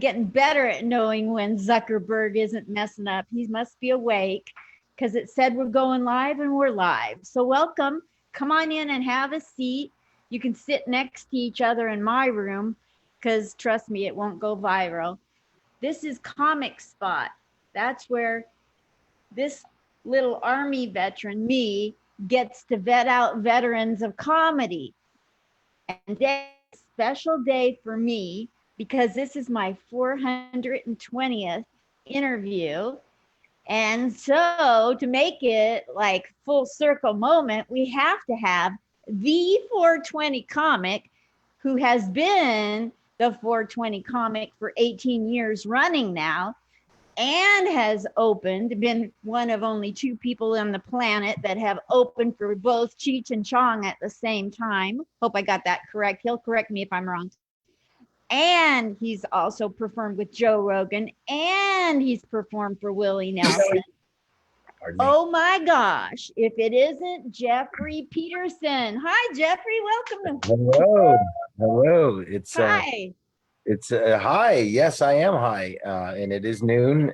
getting better at knowing when Zuckerberg isn't messing up. He must be awake because it said we're going live and we're live. So welcome. Come on in and have a seat. You can sit next to each other in my room because trust me, it won't go viral. This is Comic Spot. That's where this little Army veteran, me, gets to vet out veterans of comedy. And today is a special day for me because this is my 420th interview. And so to make it like full circle moment, we have to have the 420 comic who has been the 420 comic for 18 years running now and has been one of only 2 people on the planet that have opened for both Cheech and Chong at the same time. Hope I got that correct. He'll correct me if I'm wrong. And he's also performed with Joe Rogan, and he's performed for Willie Nelson. Oh my gosh, if it isn't Jeffrey Peterson. Hi, Jeffrey, welcome. Hello. Hello. Hi. It's hi. Yes, I am high. And it is noon.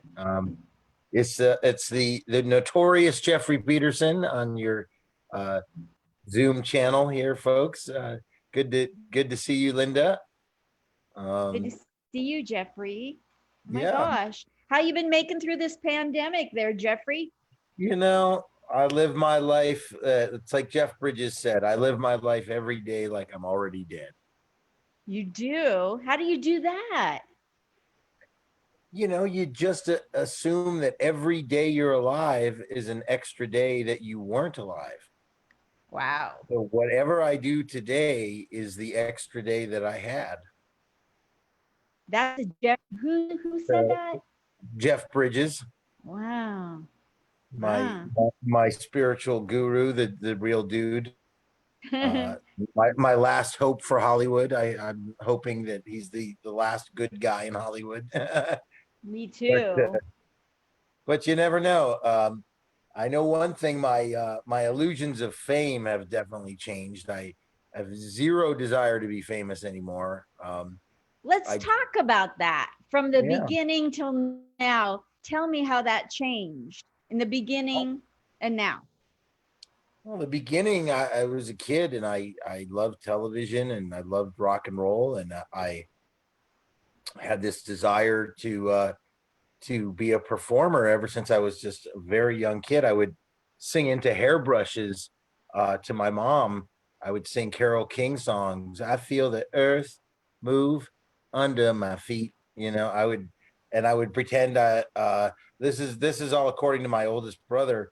It's the notorious Jeffrey Peterson on your Zoom channel here, folks. Good to see you, Linda. Good to see you, Jeffrey. Oh my Yeah. gosh. How you been making through this pandemic there, Jeffrey? You know, I live my life. It's like Jeff Bridges said, I live my life every day like I'm already dead. You do? How do you do that? You know, you just assume that every day you're alive is an extra day that you weren't alive. Wow. So whatever I do today is the extra day that I had. That's Jeff. Who said that? Jeff Bridges. Wow. My spiritual guru, the real dude. My last hope for Hollywood. I'm hoping that he's the last good guy in Hollywood. Me too. But you never know. I know one thing: my illusions of fame have definitely changed. I have zero desire to be famous anymore. Let's talk about that from the beginning till now. Tell me how that changed in the beginning and now. Well, the beginning, I was a kid and I loved television and I loved rock and roll, and I had this desire to be a performer ever since I was just a very young kid. I would sing into hairbrushes to my mom. I would sing Carole King songs. I feel the earth move under my feet. You know, I would pretend this is all according to my oldest brother,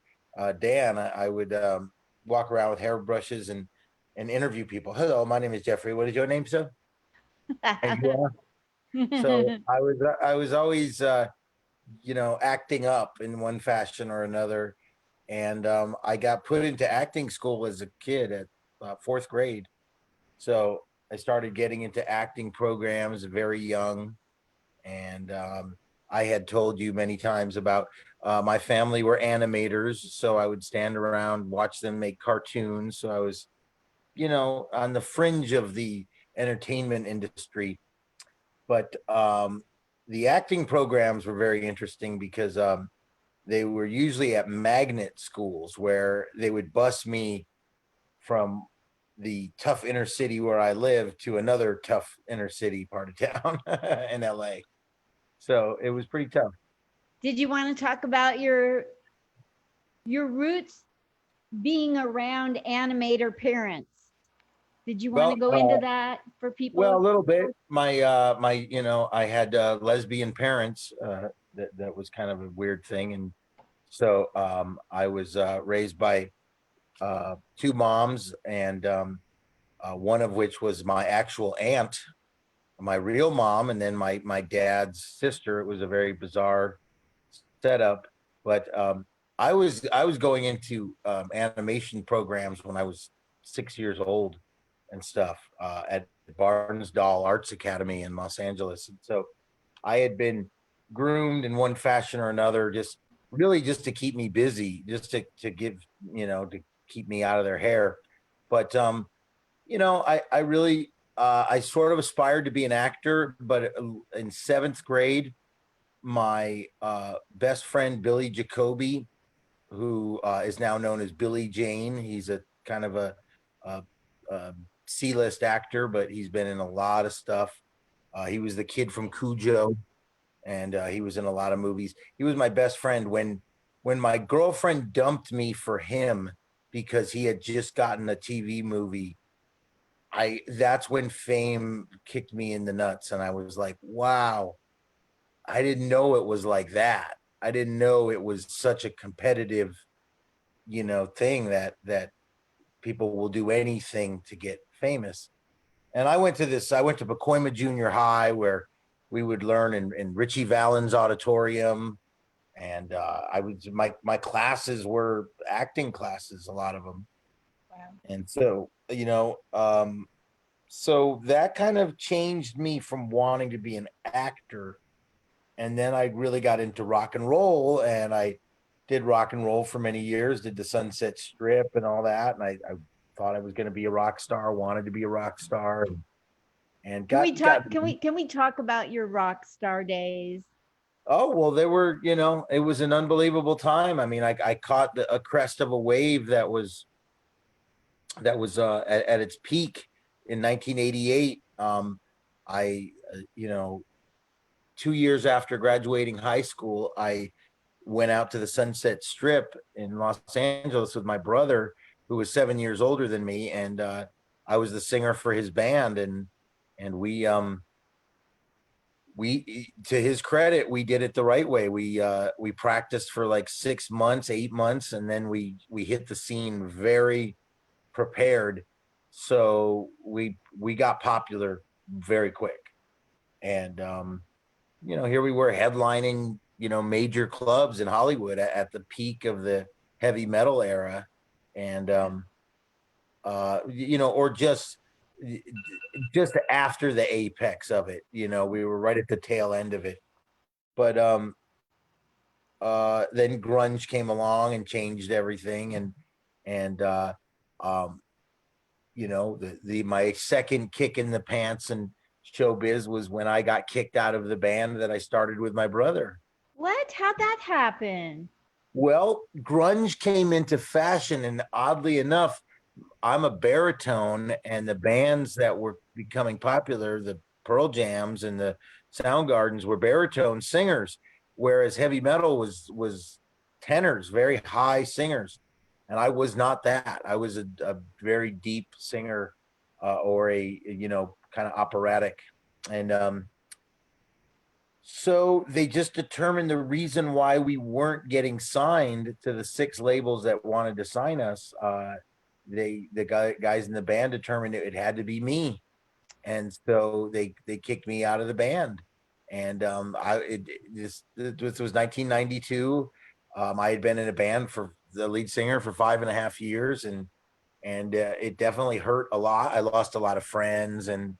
Dan. I would walk around with hairbrushes and interview people. Hello, my name is Jeffrey. What is your name, sir? And you are? So I was always acting up in one fashion or another, and I got put into acting school as a kid at 4th grade. So I started getting into acting programs very young, and I had told you many times about my family were animators, so I would stand around, watch them make cartoons. So I was, on the fringe of the entertainment industry. But the acting programs were very interesting because they were usually at magnet schools where they would bus me from the tough inner city where I live to another tough inner city part of town in LA. So it was pretty tough. Did you want to talk about your roots being around animator parents? Did you want to go into that for people? Well, a little bit. I had lesbian parents. That was kind of a weird thing, and so I was raised by 2 moms, and one of which was my actual aunt, my real mom, and then my dad's sister. It was a very bizarre setup, but I was going into animation programs when I was 6 years old and stuff at Barnesdall Arts Academy in Los Angeles. And so I had been groomed in one fashion or another, just to keep me busy, just to give, to keep me out of their hair. But, I really I sort of aspired to be an actor, but in seventh grade, my best friend Billy Jacoby, who is now known as Billy Jane, he's a kind of a, a C-list actor, but he's been in a lot of stuff. He was the kid from Cujo, and he was in a lot of movies. He was my best friend when my girlfriend dumped me for him because he had just gotten a TV movie. I That's when fame kicked me in the nuts, and I was like, wow, I didn't know it was like that. I didn't know it was such a competitive, thing that people will do anything to get famous. And I went to Pacoima Junior High, where we would learn in Richie Valens Auditorium. And my classes were acting classes, a lot of them. Wow. And so, so that kind of changed me from wanting to be an actor. And then I really got into rock and roll, and I did rock and roll for many years, did the Sunset Strip and all that. And I thought I was going to be a rock star, wanted to be a rock star, and Can we got talk? Can we talk about your rock star days? oh well, there were, it was an unbelievable time. I mean, I caught a crest of a wave that was at its peak in 1988. I you know 2 years after graduating high school, I went out to the Sunset Strip in Los Angeles with my brother, who was 7 years older than me, and I was the singer for his band. And we, to his credit, we did it the right way. We practiced for like 6 months, 8 months, and then we hit the scene very prepared. So we got popular very quick. And here we were headlining, major clubs in Hollywood at the peak of the heavy metal era. And or just after the apex of it. We were right at the tail end of it. But then grunge came along and changed everything. And um, the my second kick in the pants and showbiz was when I got kicked out of the band that I started with my brother. What? How'd that happen? Well, grunge came into fashion, and oddly enough, I'm a baritone, and the bands that were becoming popular, the Pearl Jams and the Soundgardens, were baritone singers, whereas heavy metal was tenors, very high singers, and I was not that. I was a very deep singer, or a kind of operatic, and so they just determined the reason why we weren't getting signed to the six labels that wanted to sign us. Guys in the band determined it had to be me, and so they kicked me out of the band. And this was 1992. I had been in a band for the lead singer for 5.5 years, and it definitely hurt a lot. I lost a lot of friends, and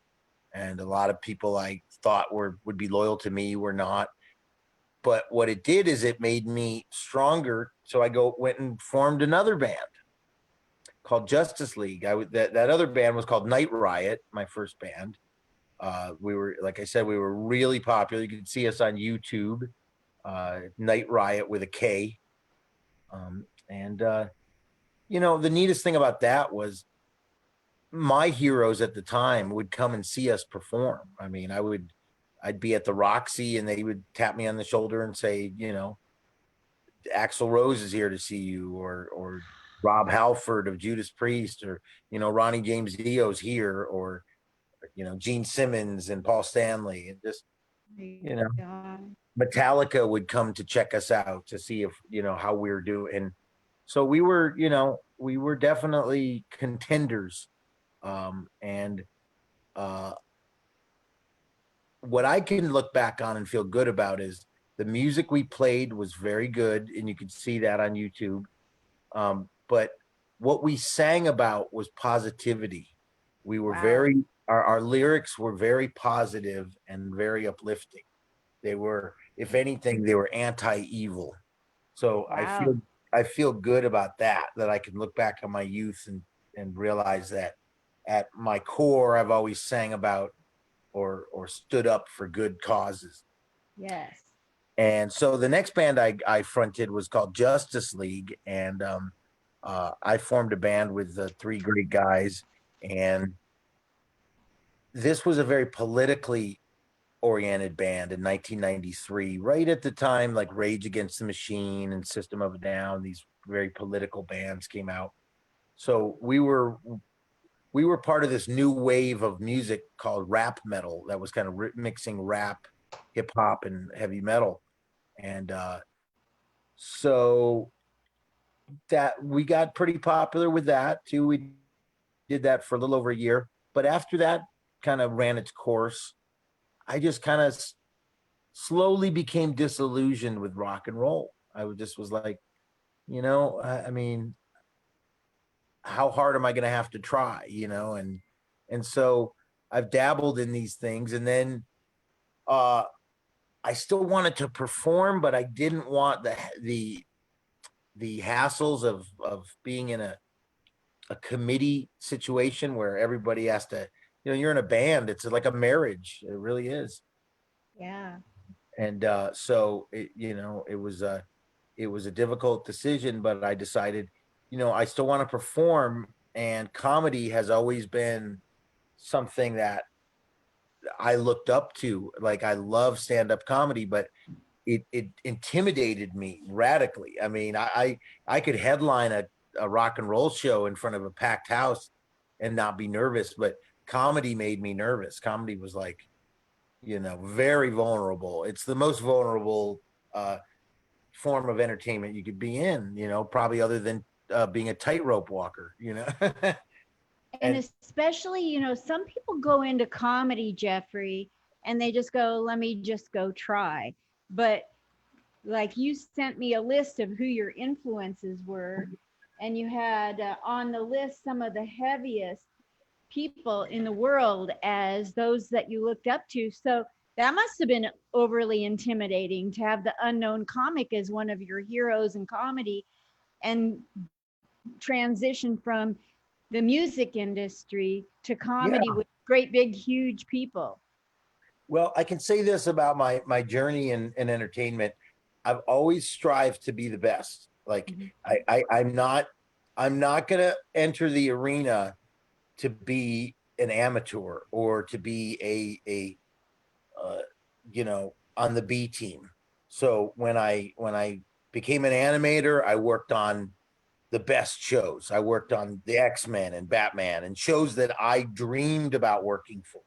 a lot of people I thought would be loyal to me were not. But what it did is it made me stronger. So I went and formed another band called Justice League. That other band was called Night Riot, my first band. We were, like I said, we were really popular. You can see us on YouTube, Night Riot with a K. And the neatest thing about that was my heroes at the time would come and see us perform. I mean, I'd be at the Roxy, and they would tap me on the shoulder and say, Axl Rose is here to see you, or Rob Halford of Judas Priest, or Ronnie James Dio's here, or Gene Simmons and Paul Stanley, and just Oh my you know God. Metallica would come to check us out to see if how we were doing. And so we were definitely contenders. And uh, what I can look back on and feel good about is the music we played was very good, and you can see that on YouTube. But what we sang about was positivity. We were Wow. our lyrics were very positive and very uplifting. They were, if anything, they were anti-evil. So I Wow. feel good about that I can look back on my youth and realize that. at my core, I've always sang about or stood up for good causes. Yes. And so the next band I fronted was called Justice League, and I formed a band with three great guys, and this was a very politically oriented band in 1993, right at the time like Rage Against the Machine and System of a Down, these very political bands came out. So we were part of this new wave of music called rap metal that was kind of mixing rap, hip hop, and heavy metal. And so that we got pretty popular with that too. We did that for a little over a year, but after that kind of ran its course, I just kind of slowly became disillusioned with rock and roll. Just was like, I mean, how hard am I going to have to try, and so I've dabbled in these things, and then uh, I still wanted to perform, but I didn't want the hassles of being in a committee situation where everybody has to, you're in a band. It's like a marriage. It really is. Yeah. And so it was a difficult decision, but I decided, I still want to perform, and comedy has always been something that I looked up to. Like I love stand up comedy, but it intimidated me radically. I mean, I could headline a rock and roll show in front of a packed house and not be nervous, but comedy made me nervous. Comedy was like, very vulnerable. It's the most vulnerable form of entertainment you could be in, probably other than being a tightrope walker, And and especially, some people go into comedy, Jeffrey, and they just go, let me just go try. But like you sent me a list of who your influences were, and you had on the list some of the heaviest people in the world as those that you looked up to. So that must have been overly intimidating to have the unknown comic as one of your heroes in comedy and transition from the music industry to yeah. comedy with great big huge people. Well, I can say this about my journey in entertainment. I've always strived to be the best. Like Mhm. I'm not gonna enter the arena to be an amateur or to be a on the B team. So when I became an animator, I worked on the best shows. I worked on the X-Men and Batman and shows that I dreamed about working for.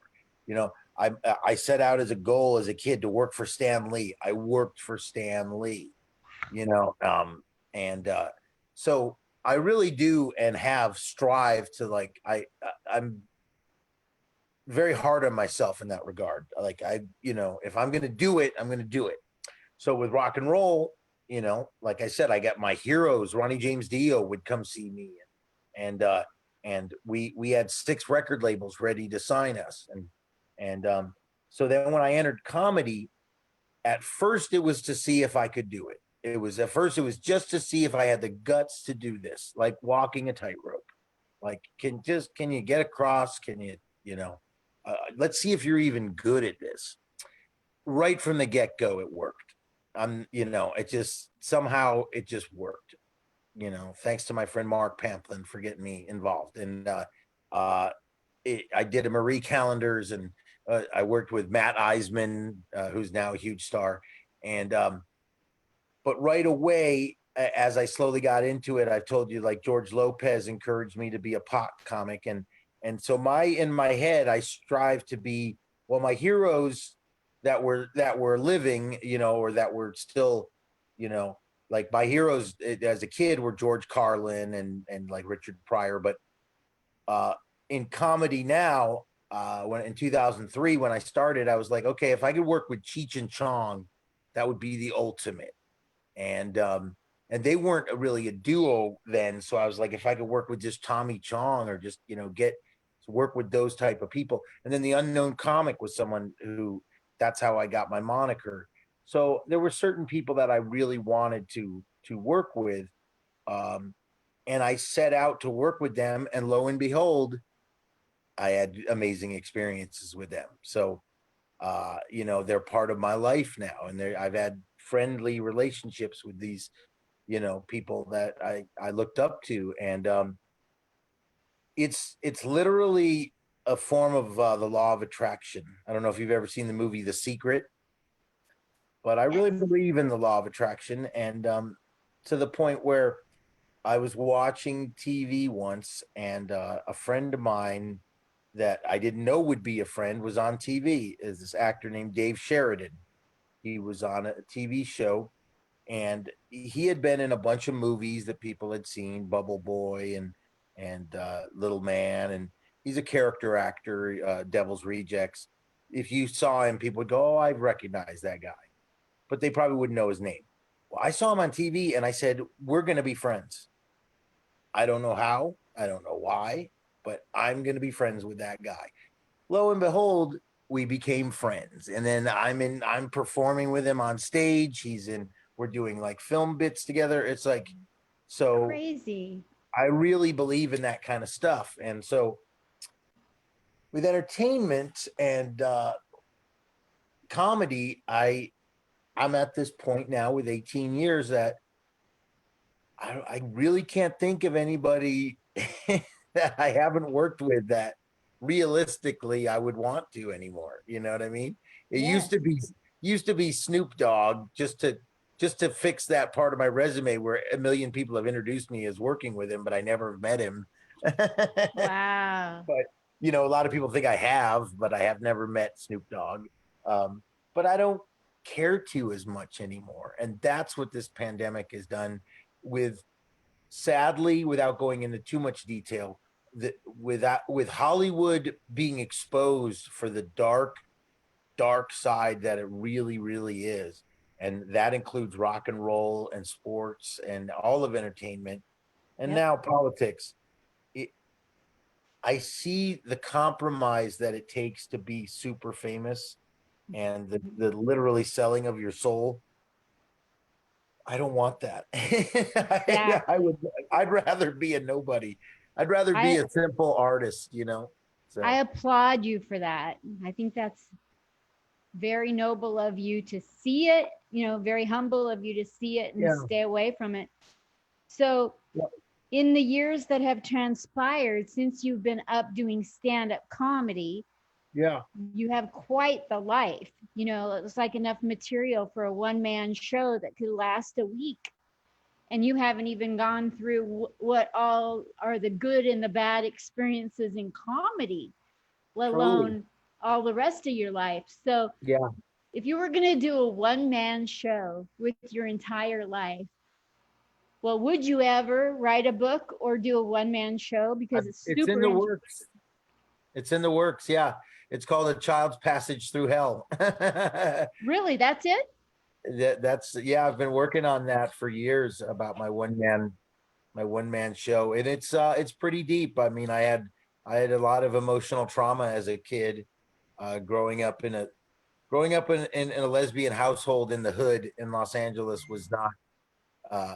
You know, I set out as a goal as a kid to work for Stan Lee. I worked for Stan Lee, you know, and so I really do and have strived to like I'm very hard on myself in that regard. Like if I'm going to do it, I'm going to do it. So with rock and roll, like I said, I got my heroes. Ronnie James Dio would come see me, and we had 6 record labels ready to sign us, and so then when I entered comedy, at first it was to see if I could do it. It was just to see if I had the guts to do this, like walking a tightrope. Like, can you get across? Can let's see if you're even good at this. Right from the get go, it worked. It just somehow it just worked. Thanks to my friend Mark Pamplin for getting me involved. And uh, I did a Marie Callender's, and I worked with Matt Eisman, who's now a huge star. And but right away, as I slowly got into it, I've told you, like, George Lopez encouraged me to be a pot comic, and so in my head, I strive to be, well, my heroes that were living, or that were still, you know, like my heroes as a kid were George Carlin and like Richard Pryor, but uh, in comedy now, when in 2003 when I started, I was like, okay, if I could work with Cheech and Chong, that would be the ultimate. And they weren't really a duo then, so I was like, if I could work with just Tommy Chong, or just get to work with those type of people. And then the unknown comic was someone who, that's how I got my moniker. So there were certain people that I really wanted to work with, um, and I set out to work with them, and lo and behold, I had amazing experiences with them. So, they're part of my life now, and I've had friendly relationships with these, people that I looked up to, and it's literally a form of the law of attraction. I don't know if you've ever seen the movie The Secret, but I really Yes. believe in the law of attraction, and to the point where I was watching TV once, and a friend of mine that I didn't know would be a friend was on TV. Is this actor named Dave Sheridan? He was on a TV show, and he had been in a bunch of movies that people had seen, Bubble Boy and Little Man, and he's a character actor, Devil's Rejects. If you saw him, people would go, "Oh, I recognize that guy," but they probably wouldn't know his name. Well, I saw him on TV, and I said, "We're going to be friends." I don't know how, I don't know why, but I'm going to be friends with that guy. Lo and behold, we became friends. And then I'm performing with him on stage. We're doing like film bits together. It's like, so Crazy. I really believe in that kind of stuff. And so with entertainment and comedy, I'm at this point now with 18 years that I really can't think of anybody that I haven't worked with that realistically I would want to anymore. You know what I mean? It Yes. used to be Snoop Dogg just to fix that part of my resume where a million people have introduced me as working with him, but I never met him. But Wow. a lot of people think I have, but I have never met Snoop Dogg. But I don't care to as much anymore, and that's what this pandemic has done with, sadly, without going into too much detail, that with Hollywood being exposed for the dark side that it really really is, and that includes rock and roll and sports and all of entertainment, and Yep. now politics. it, I see the compromise that it takes to be super famous, and the literally selling of your soul. I don't want that. I Exactly. would. I'd rather be a nobody. I'd rather be I a simple artist. I So applaud you for that. I think that's very noble of you to see it, very humble of you to see it and yeah, stay away from it. So, yeah, in the years that have transpired since you've been up doing stand up comedy, yeah. you have quite the life. It's like enough material for a one man show that could last a week. And you haven't even gone through what all are the good and the bad experiences in comedy, let Truly, alone all the rest of your life. So, yeah. if you were going to do a one man show with your entire life, well, would you ever write a book or do a one man show? Because it's It's in super the interesting. works. It's in the works. Yeah, it's called A Child's Passage Through Hell. Really, that's it? That's yeah. I've been working on that for years about my one man show, and it's pretty deep. I mean, I had a lot of emotional trauma as a kid, growing up in a lesbian household in the hood in Los Angeles was not uh,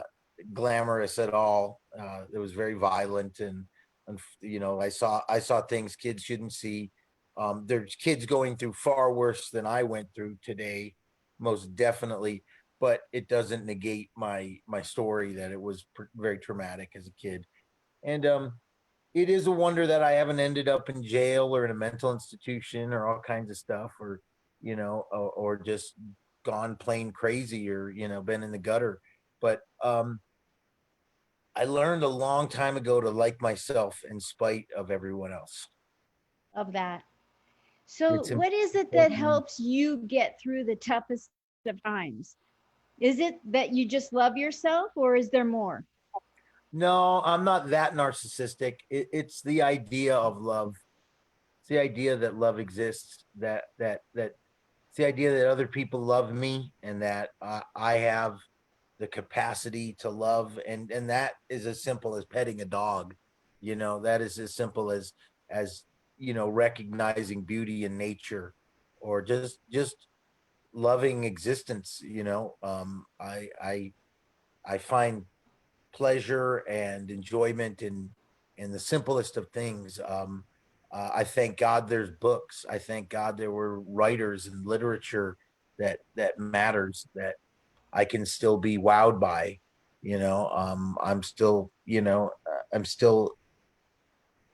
glamorous at all. It was very violent, and I saw things kids shouldn't see. There's kids going through far worse than I went through today, most definitely. But it doesn't negate my story that it was very traumatic as a kid, and it is a wonder that I haven't ended up in jail or in a mental institution or all kinds of stuff, or or just gone plain crazy, or been in the gutter. But I learned a long time ago to like myself in spite of everyone else. Of that. So, It's what is it that important. helps you get through the toughest of times? Is it that you just love yourself or is there more? No, I'm not that narcissistic. It's the idea of love. It's the idea that love exists. That it's the idea that other people love me, and that I have the capacity to love, and that is as simple as petting a dog. That is as simple as recognizing beauty in nature, or just loving existence. I find pleasure and enjoyment in the simplest of things. I thank God there's books. I thank God there were writers and literature that matters, that I can still be wowed by. I'm still, I'm still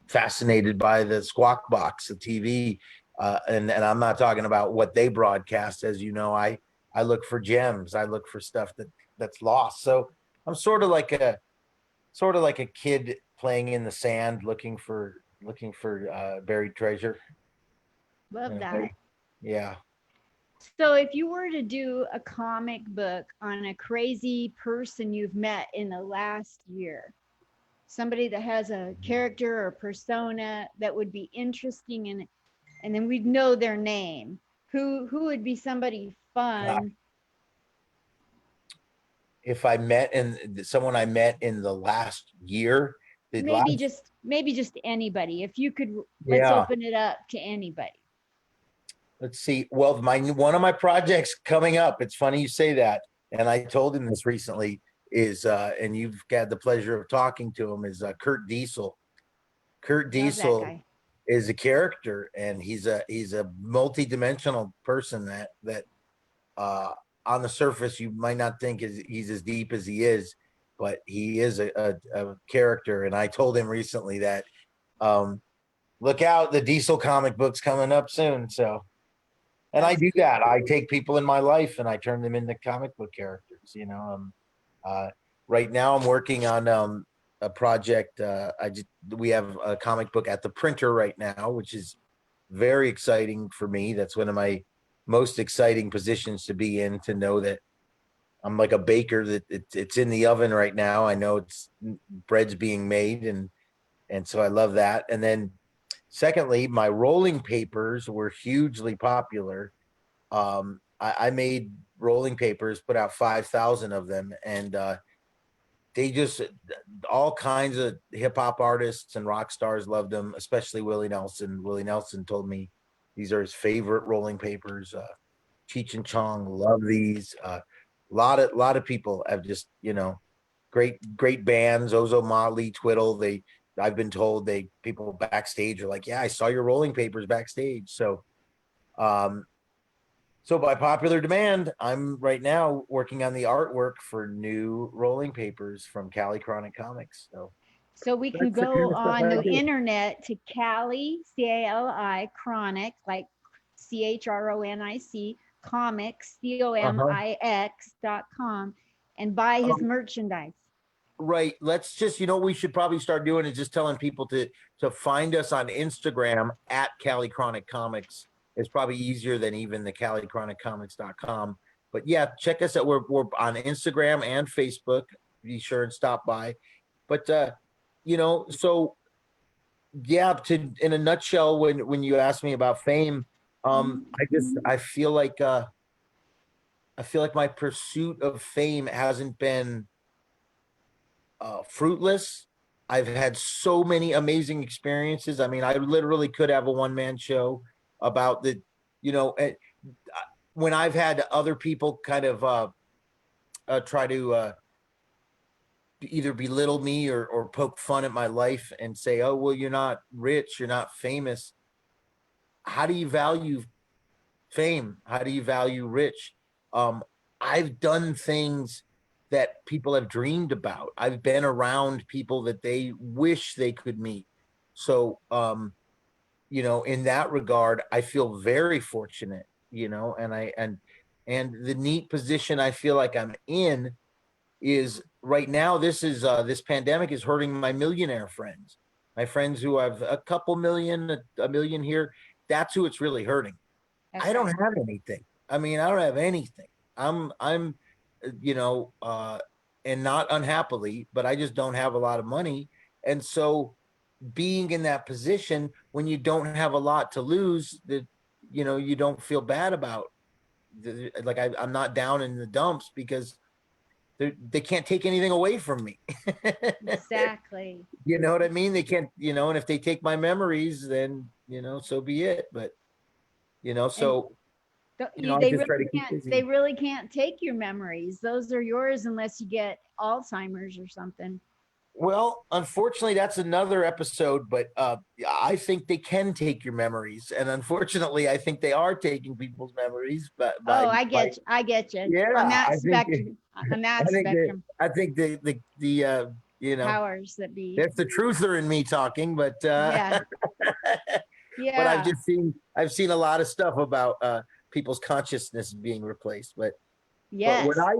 fascinated by the Squawk Box, the TV, and I'm not talking about what they broadcast. As you know, I look for gems. I look for stuff that's lost. So I'm sort of like a kid playing in the sand, looking for buried treasure. Love You that. know? Yeah. So if you were to do a comic book on a crazy person you've met in the last year, somebody that has a character or persona that would be interesting and then we'd know their name. Who would be somebody fun? If I met and someone I met in the last year, the last Maybe just anybody. If you could, let's yeah. open it up to anybody. Let's see. Well, my one of my projects coming up. It's funny you say that, and I told him this recently. Is and you've had the pleasure of talking to him. Is Kurt Diesel. Kurt Love that Diesel guy. is a character, and he's a multi-dimensional person that uh, on the surface you might not think he's as deep as he is, but he is a character. And I told him recently that um, look out, the Diesel comic book's coming up soon. So, and I That's do that. cool. I take people in my life and I turn them into comic book characters. Uh, right now I'm working on a project. We have a comic book at the printer right now, which is very exciting for me. That's one of my most exciting positions to be in, to know that I'm like a baker, that it's in the oven right now. I know it's bread's being made, and so I love that. And then secondly, my rolling papers were hugely popular. I made rolling papers, put out 5,000 of them, and they just all kinds of hip hop artists and rock stars loved them, especially Willie Nelson. Willie Nelson told me these are his favorite rolling papers. Cheech and Chong love these. Lot of people have just great bands. Ozo Motley, Twiddle. I've been told people backstage are like, yeah, I saw your rolling papers backstage. Um, so by popular demand, I'm right now working on the artwork for new rolling papers from Cali Chronic Comics. So So we can that's the go kind of stuff on I the do. internet to Cali, CALI, Chronic, like CHRONIC, comics, Uh-huh. COMIX.com, and buy his Um, merchandise. right. Let's just, what we should probably start doing is just telling people to find us on Instagram at Cali Chronic Comics. It's probably easier than even the CaliChronicComics.com. But yeah, check us out. We're on Instagram and Facebook. Be sure and stop by. But so yeah, to in a nutshell, when you ask me about fame, I feel like my pursuit of fame hasn't been fruitless. I've had so many amazing experiences. I mean, I literally could have a one man show about you know, eh, when I've had other people kind of try to either belittle me or poke fun at my life and say, oh, well, you're not rich, you're not famous. How do you value fame? How do you value rich? Um, I've done things that people have dreamed about. I've been around people that they wish they could meet. So, in that regard, I feel very fortunate, and the neat position I feel like I'm in is right now. This pandemic is hurting my millionaire friends, my friends who have a couple million, a million here. That's who it's really hurting. I That's don't right. have anything. I mean, I don't have anything. I'm, you know, and not unhappily, but I just don't have a lot of money. And so being in that position when you don't have a lot to lose, that, you don't feel bad about like I'm not down in the dumps because they can't take anything away from me. Exactly. You know what I mean? They can't, and if they take my memories, then, so be it. But, And so, I they just really try to keep can't. They busy. really can't take your memories. Those are yours unless you get Alzheimer's or something. Well, unfortunately, that's another episode, but I think they can take your memories. And unfortunately, I think they are taking people's memories. But Oh, by I get you on yeah, that I think spectrum. On I that think that spectrum, you know, powers that be. that's the truther in me talking, but Yeah, but yeah. I've seen a lot of stuff about people's consciousness being replaced. But what Yes. I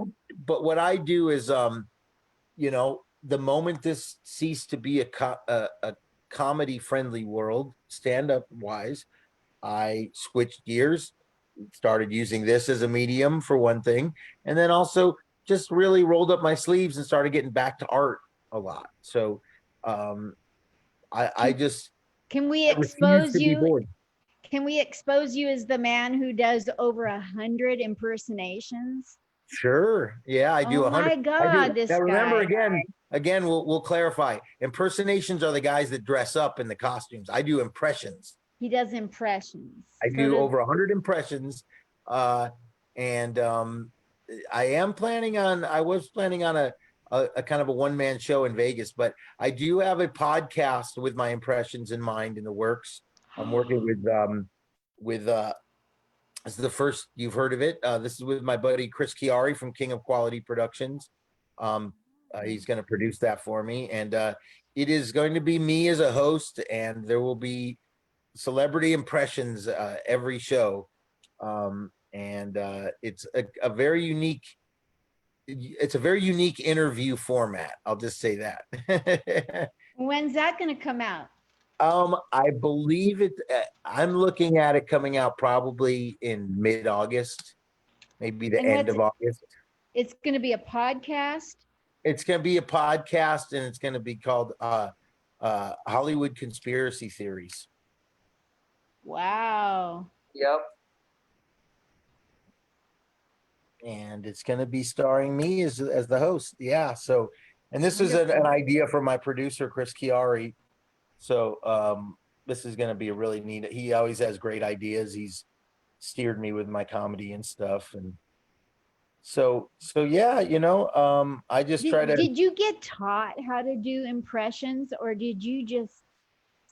what I do is you know, the moment this ceased to be a comedy friendly world, stand up wise, I switched gears, started using this as a medium for one thing, and then also just really rolled up my sleeves and started getting back to art a lot. So um, I Can just can we I refuse expose to be you? bored. Can we expose you as the man who does over 100 impersonations? Sure. Yeah, I do Oh 100. my I do. God, this Now remember guy. again we'll clarify. Impersonations are the guys that dress up in the costumes. I do impressions. He does impressions. I So do does over 100 impressions uh and I was planning on a kind of a one man show in Vegas, but I do have a podcast with my impressions in mind in the works. I'm working with this is the first you've heard of it. This is with my buddy Chris Chiari from King of Quality Productions. Um, he's going to produce that for me, and it is going to be me as a host, and there will be celebrity impressions every show, and it's a very unique. It's a very unique interview format. I'll just say that. when's that going to come out? I believe it. I'm looking at it coming out probably in mid-August, maybe the And end what's of August. it's going to be a podcast? It's going to be a podcast, and it's going to be called Hollywood Conspiracy Theories. Wow. Yep. And it's going to be starring me as the host. Yeah. So, and this is an Wonderful. idea from my producer Chris Chiari. So, this is going to be a really neat. He always has great ideas. He's steered me with my comedy and stuff, and so yeah, you know, I just try to. Did you get taught how to do impressions, or did you just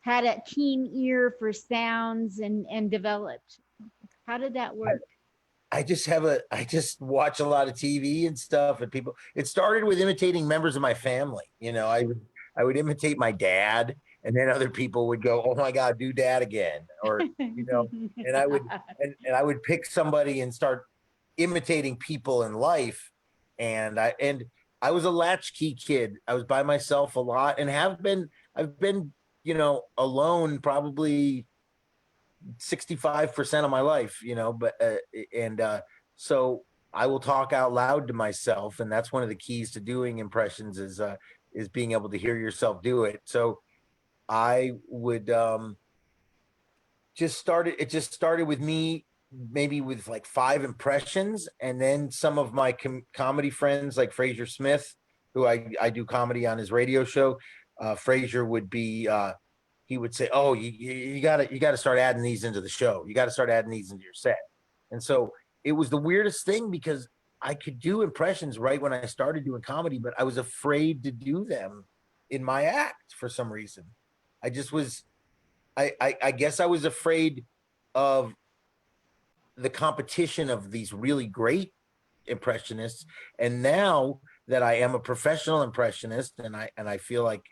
had a keen ear for sounds and developed? How did that work? I just watch a lot of TV and stuff, and people. It started with imitating members of my family. You know, I would imitate my dad, and then other people would go, "Oh my God, do dad again," or you know, and I would pick somebody and start imitating people in life, and I was a latchkey kid. I was by myself a lot, and have been. I've been, you know, alone probably 65% of my life, you know, but and so I will talk out loud to myself, and that's one of the keys to doing impressions is being able to hear yourself do it. So I would just started with me maybe with like 5 impressions, and then some of my comedy friends like Fraser Smith, who I do comedy on his radio show. Fraser would be he would say, "Oh, you gotta start adding these into the show. You got to start adding these into your set." And so it was the weirdest thing because I could do impressions right when I started doing comedy, but I was afraid to do them in my act for some reason. I just was. I guess I was afraid of the competition of these really great impressionists, and now that I am a professional impressionist, and I feel like,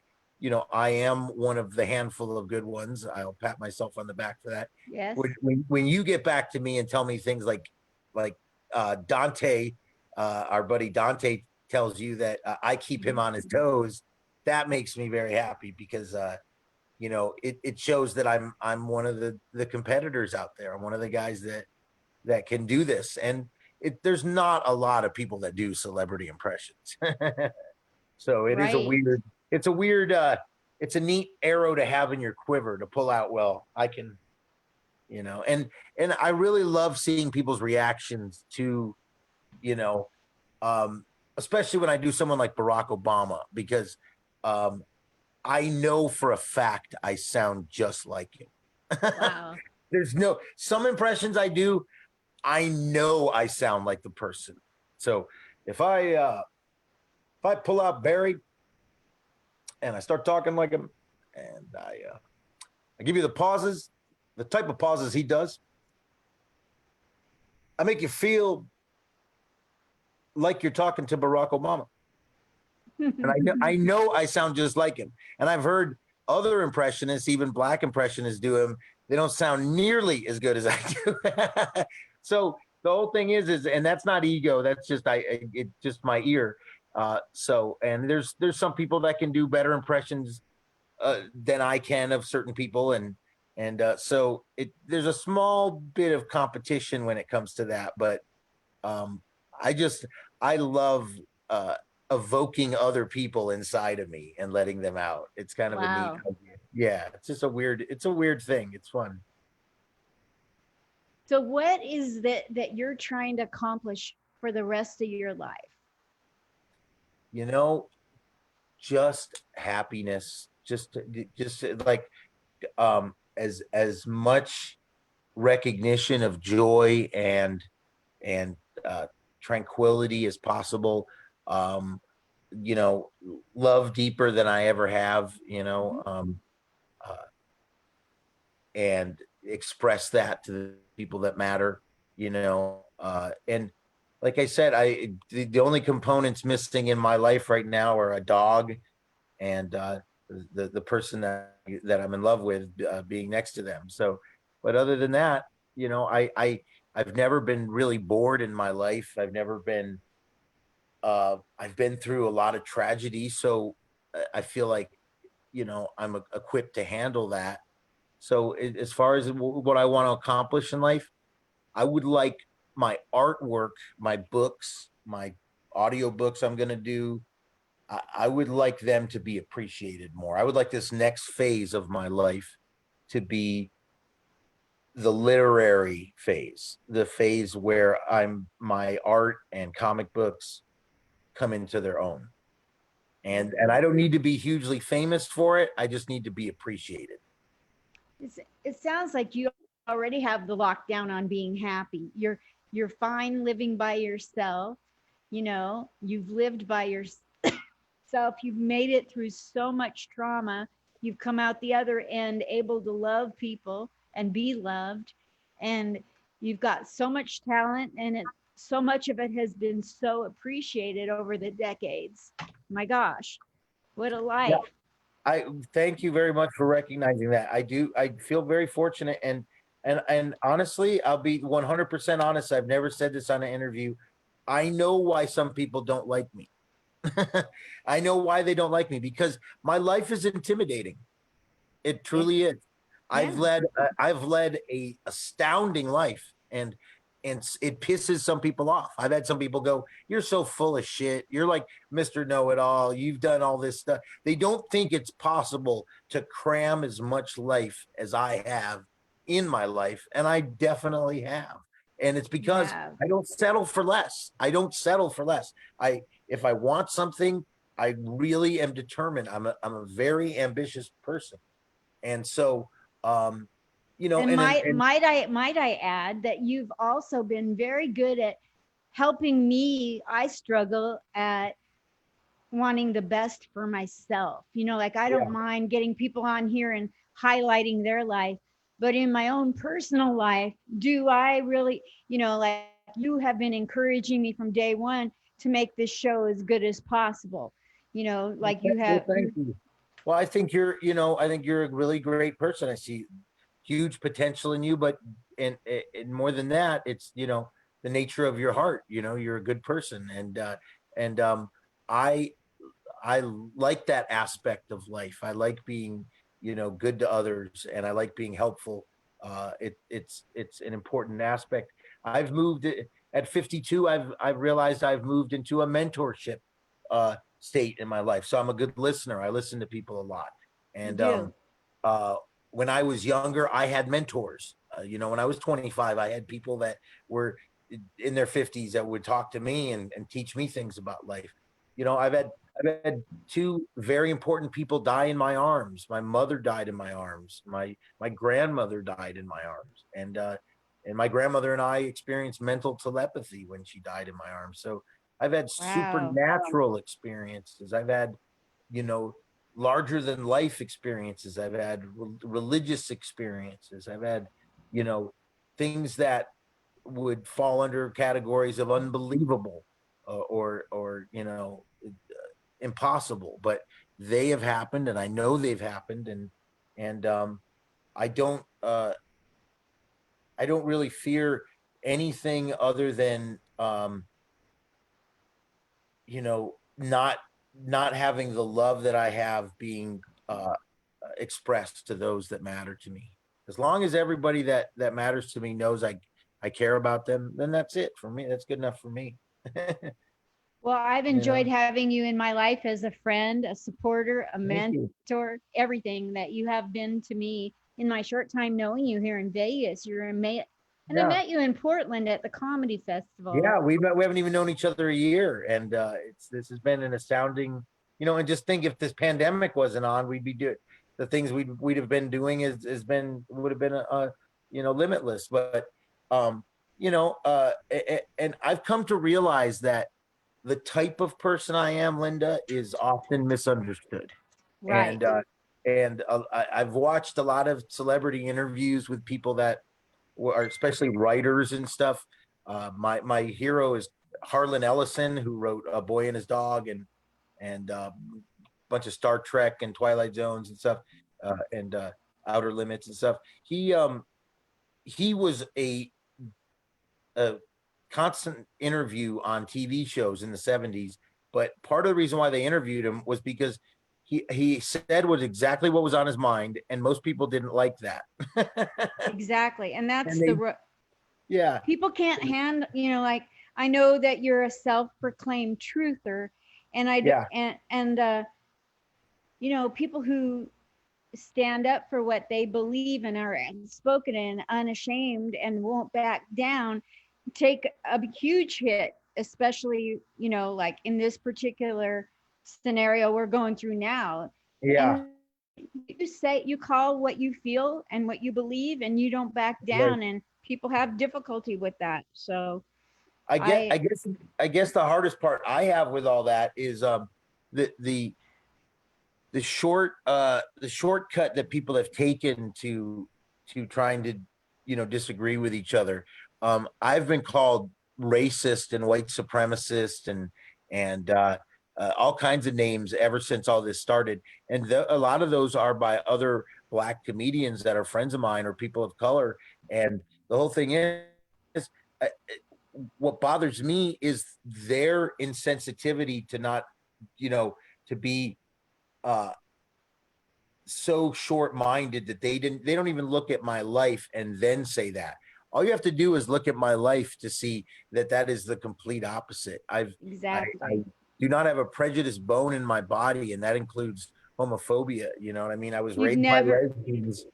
you know, I am one of the handful of good ones. I'll pat myself on the back for that. Yes. When you get back to me and tell me things like Dante, our buddy Dante tells you that I keep him on his toes, that makes me very happy because you know, it shows that I'm one of the competitors out there. I'm one of the guys that can do this, and there's not a lot of people that do celebrity impressions. So it is a Right. weird. It's a weird. It's a neat arrow to have in your quiver to pull out. Well, I can, you know, and I really love seeing people's reactions to, you know, um, especially when I do someone like Barack Obama because um, I know for a fact I sound just like him. Wow. There's no some impressions I do. I know I sound like the person. So if I pull out Barry, and I start talking like him, and I give you the pauses, the type of pauses he does. I make you feel like you're talking to Barack Obama. And I know I sound just like him. And I've heard other impressionists, even black impressionists, do him. They don't sound nearly as good as I do. So the whole thing is, and that's not ego. That's just it's just my ear. And there's some people that can do better impressions than I can of certain people, and there's a small bit of competition when it comes to that. But um, I just I love uh, evoking other people inside of me and letting them out. It's kind of a neat Wow. idea. Yeah, it's a weird thing. It's fun. So what is that you're trying to accomplish for the rest of your life? You know, just happiness, just like as much recognition of joy and tranquility as possible. Um, you know, love deeper than I ever have. Mhm. Uh, and express that to the people that matter. And like I said, the only components missing in my life right now are a dog and the person that I'm in love with being next to them. So, but other than that, I've never been really bored in my life. I've been through a lot of tragedy, so I feel like I'm equipped to handle that. So as far as what I want to accomplish in life, I would like my artwork, my books, my audiobooks I'm going to do. I would like them to be appreciated more. I would like this next phase of my life to be the literary phase, the phase where my art and comic books come into their own. And I don't need to be hugely famous for it. I just need to be appreciated. It sounds like you already have the lockdown on being happy. You're fine living by yourself. You've lived by yourself. You've made it through so much trauma. You've come out the other end able to love people and be loved. And you've got so much talent, and so much of it has been so appreciated over the decades. My gosh, what a Yeah. life. I thank you very much for recognizing that. I do. I feel very fortunate, and honestly, I'll be 100% honest. I've never said this on an interview. I know why some people don't like me. I know why they don't like me because my life is intimidating. It Yeah. truly is. I've Yeah. led I've led a astounding life, and it pisses some people off. I've had some people go, "You're so full of shit. You're like Mr. Know-it-all. You've done all this stuff." They don't think it's possible to cram as much life as I have in my life, and I definitely have. And it's You because have. I don't settle for less. I don't settle for less. I If I want something, I really am determined. I'm a very ambitious person, and so um, And and might I add that you've also been very good at helping me. I struggle at wanting the best for myself. Like I don't yeah, mind getting people on here and highlighting their life, but in my own personal life, do I really, like you have been encouraging me from day one to make this show as good as possible. Like you well, have thank you you. Well, I think you're a really great person. I see huge potential in you, but and more than that, it's the nature of your heart. You're a good person, and I I like that aspect of life. I like being, good to others, and I like being helpful. It's an important aspect. I've moved at 52. I've realized I've moved into a mentorship state in my life. So I'm a good listener. I listen to people a lot, and do. uh, when I was younger, I had mentors. When I was 25, I had people that were in their 50s that would talk to me and teach me things about life. I've had two very important people die in my arms. My mother died in my arms. My grandmother died in my arms, and my grandmother and I experienced mental telepathy when she died in my arms. So I've had Wow. supernatural experiences. I've had, you know, larger than life experiences. I've had religious experiences. I've had, you know, things that would fall under categories of unbelievable, or impossible, but they have happened, and I know they've happened, and I don't uh, I don't really fear anything other than not having the love that I have being expressed to those that matter to me. As long as everybody that matters to me knows I care about them, then that's it for me. That's good enough for me. Well, I've you enjoyed know. having you in my life as a friend, a supporter, a Thank you. mentor, everything that you have been to me in my short time knowing you here in Vegas. And I Yeah. met you in Portland at the comedy festival. Yeah, we haven't even known each other a year, and it's this has been an astounding, And just think, if this pandemic wasn't on, we'd be doing the things we'd have been doing would have been limitless. But um, and I've come to realize that the type of person I am, Linda, is often misunderstood, Right. and I've watched a lot of celebrity interviews with people that are especially writers and stuff. My hero is Harlan Ellison, who wrote A Boy and His Dog and a bunch of Star Trek and Twilight Zones and stuff, and Outer Limits and stuff. He was a constant interview on TV shows in the 70s, but part of the reason why they interviewed him was because he said was exactly what was on his mind, and most people didn't like that. Exactly. And that's and they yeah people can't like I know that you're a self-proclaimed truther, and yeah people who stand up for what they believe and are spoken and unashamed and won't back down take a huge hit, especially like in this particular scenario we're going through now. yeah And you call what you feel and what you believe, and you don't back right. down, and people have difficulty with that. So I get I I guess I guess the hardest part I have with all that is the the the shortcut that people have taken to trying to disagree with each other. I've been called racist and white supremacist and all kinds of names ever since all this started, and a lot of those are by other black comedians that are friends of mine or people of color. And the whole thing is, uh, what bothers me is their insensitivity to not, you know, to be uh, so short-minded that they don't even look at my life and then say that. All you have to do is look at my life to see that is the complete opposite. I exactly. do not have a prejudiced bone in my body, and that includes homophobia. You know what I mean? I was You've raised by never lesbians.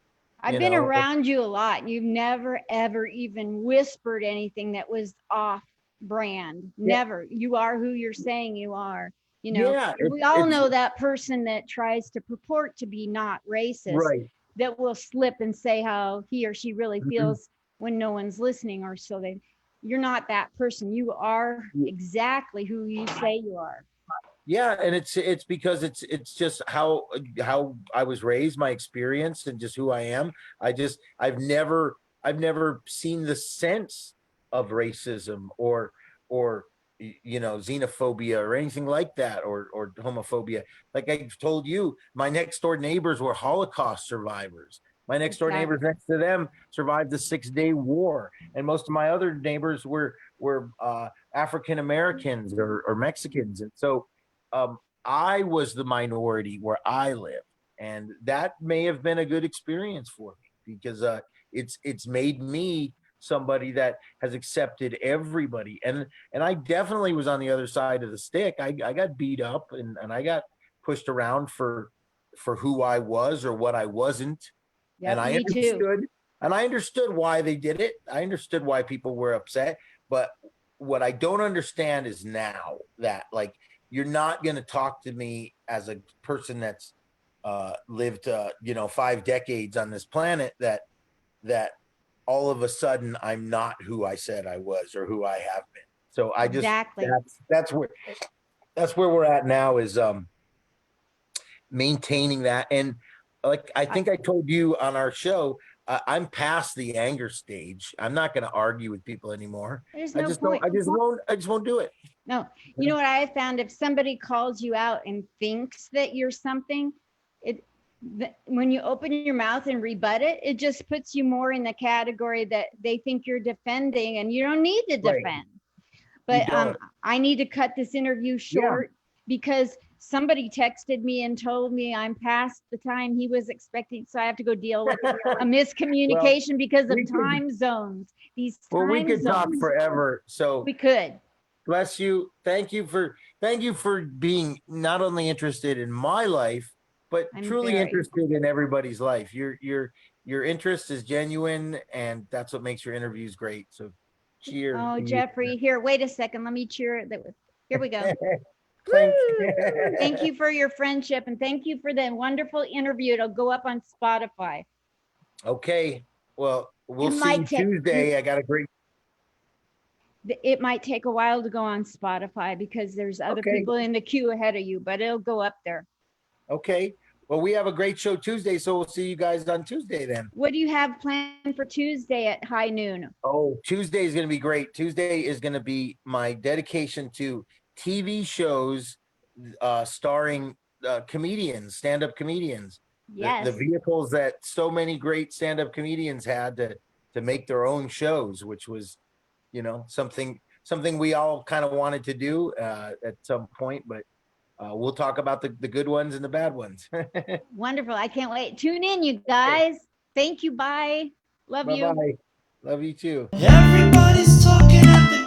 I've You been know, around you a lot, and you've never ever even whispered anything that was off brand. yeah, Never. You are who you're saying you are. yeah. And we all know that person that tries to purport to be not racist, Right. that will slip and say how he or she really Mhm. feels when no one's listening, or so they. You're not that person. You are exactly who you say you are. Yeah, and it's because it's just how I was raised, my experience, and just who I am. I've never seen the sense of racism or xenophobia or anything like that, or homophobia. Like I've told you, my next door neighbors were Holocaust survivors. My next door neighbors Exactly. next to them survived the 6 Day War, and most of my other neighbors were African Americans or Mexicans, and so I was the minority where I live, and that may have been a good experience for me because it's made me somebody that has accepted everybody, and I definitely was on the other side of the stick. I got beat up and I got pushed around for who I was or what I wasn't, and Yep, me too. I understood why they did it. I understood why people were upset, but what I don't understand is now that, like, you're not going to talk to me as a person that's lived 5 decades on this planet, that all of a sudden I'm not who I said I was or who I have been. So Exactly. that's where we're at now is maintaining that. And like I think I told you on our show, I'm past the anger stage. I'm not going to argue with people anymore. There's I no just don't. point. I just won't do it. No, you know what I found? If somebody calls you out and thinks that you're something, when you open your mouth and rebut it, it just puts you more in the category that they think you're defending, and you don't need to defend. Right. But I need to cut this interview short because somebody texted me and told me I'm past the time he was expecting, so I have to go deal with a miscommunication because of time zones. These time we could talk zones. forever. So We could. bless you. Thank you for being not only interested in my life, but truly interested in everybody's life. Your interest is genuine, and that's what makes your interviews great. So cheers. Oh, Jeffrey, here, wait a second. Let me cheer it. Here we go. Thank you for your friendship, and thank you for the wonderful interview. It'll go up on Spotify. Okay. Well, we'll see you Tuesday. I got a great. It might take a while to go on Spotify because there's other people in the queue ahead of you, but it'll go up there. Okay. Well, we have a great show Tuesday, so we'll see you guys on Tuesday then. What do you have planned for Tuesday at high noon? Oh, Tuesday is going to be great. Tuesday is going to be my dedication to TV shows starring comedians, stand-up comedians. Yes. The vehicles that so many great stand-up comedians had to make their own shows, which was, something we all kind of wanted to do at some point, but we'll talk about the good ones and the bad ones. Wonderful. I can't wait. Tune in, you guys. Thank you. Bye. Love you. Bye-bye. Love you too. Everybody's talking at the